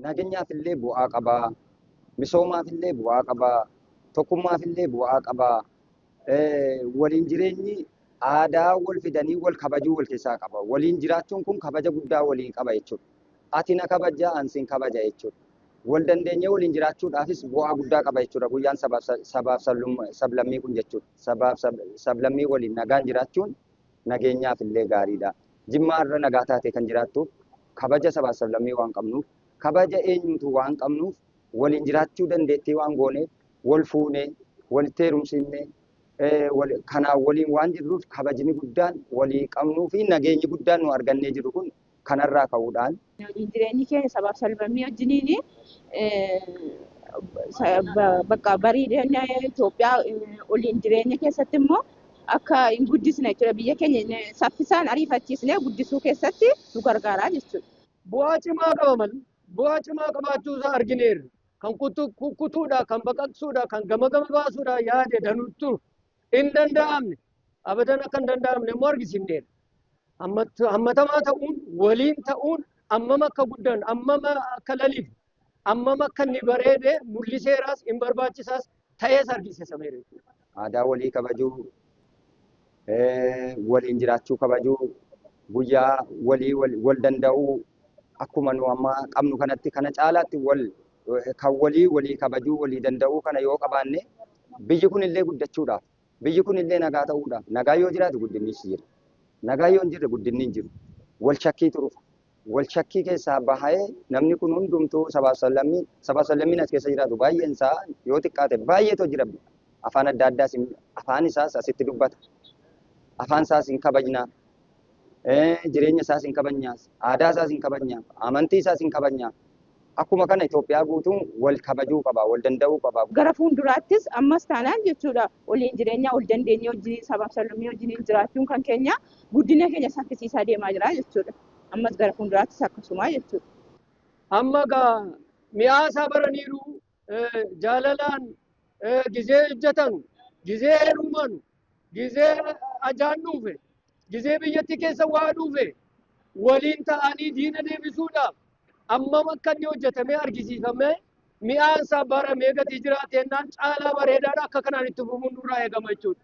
nageenyaafillee bu'aa qabaa, misoomaafillee bu'aa qabaa, tokkummaafillee bu'aa qabaa. Waliin jireenyi aadaa wal fidanii wal kabajuu wal keessaa qaba. Waliin jiraachuun kun kabaja guddaa waliin qaba jechuudha. Ati na kabajaa, ani sin kabaja jechuudha. Wal dandeenyee waliin jiraachuudhaafis bu'aa guddaa qaba jechuudha. Guyyaan sabaaf sablammii kun jechuudha. Sabaaf sablammii waliin nagaan jiraachuun nageenyaafillee gaariidha. Jimmaa irra nagaa taatee kan jiraattuuf kabaja sabaaf sablammii waan qabnuuf, kabaja eenyuutu waan qabnuuf waliin jiraachuu dandeettii waan gooneef wal fuunee, walitti heerumsiifnee, kanaan waliin waan jirruuf kabajni guddaan walii qabnuu fi nageenyi guddaan nu argannee jiru kun kanarraa ka'uudhaan. Waliin jireenyi keenya sabaaf sablammii wajjiniin bakka bareedina Itoophiyaa waliin jireenya keessatti immoo akka hin guddisne jechuudha. Biyya keenya saffisaan ariifachiisnee guddisuu keessatti nu gargaara jechuudha. Bu'aa cimaa qaba malee bu'aa cimaa qabaachuusaa argineerra. Kan kutuudha, kan baqaqsuudha, kan gama baasuudha yaade danuttu hin danda'amne. Abadan akka hin danda'amne immoo argisiifneerra. Hammatamaa ta'uun, waliin ta'uun, ammam akka guddan, ammam akka laliif, ammam akka inni bareede mul'iseeraas hin barbaachisaas ta'ees argisiisameera. Aadaa walii kabajuu, waliin jiraachuu kabajuu, guyyaa wal danda'uu akkuma nu amma qabnu kanatti kana caalaatti kan walii kabajuu walii danda'uu kana yoo qabaanne biyyi kun illee guddachuudhaaf, biyyi kun illee nagaa ta'uudhaaf, nagaa yoo jiraatu guddinnis jira. Nagaa yoo hin jirre guddinni hin jiru. Wal shakkii turuuf. Wal shakkii keessaa bahee namni kun hundumtuu sabaaf sablammiin as keessa jiraatu baay'een isaa yoo xiqqaate baay'eetu jira. Afaan adda addaas afaan isaas asitti dubbata. Afaan isaas hin kabajnaa. Jireenya isaas hin kabajnaas. Aadaa isaas hin kabajnaa. Amantii isaas hin kabajnaa. Akkuma kana Itoophiyaa guutuun wal kabajuu qaba, wal danda'uu qaba. Gara fuulduraattis ammas taanaan jechuudha waliin jireenya wal dandeenye wajjin sabaaf sablammii wajjin jiraachuun kan keenya guddina keenya saffisiisaa deemaa jira jechuudha. Ammas gara fuulduraattis akkasuma jechuudha. Amma gaa mi'aasaa baraniiru jaalalaan gizee hojjetanu, gizee heerumanu, gizee ajaan dhufe, gizee biyyatti keessa waa dhufe waliin ta'anii diina deebisuudhaaf ammam akka inni hojjetamee argisiifamee mi'aan isaa baramee gatii jiraatennaan caalaa bareedaadha akka kanaan itti fufuun nurraa eegama jechuudha.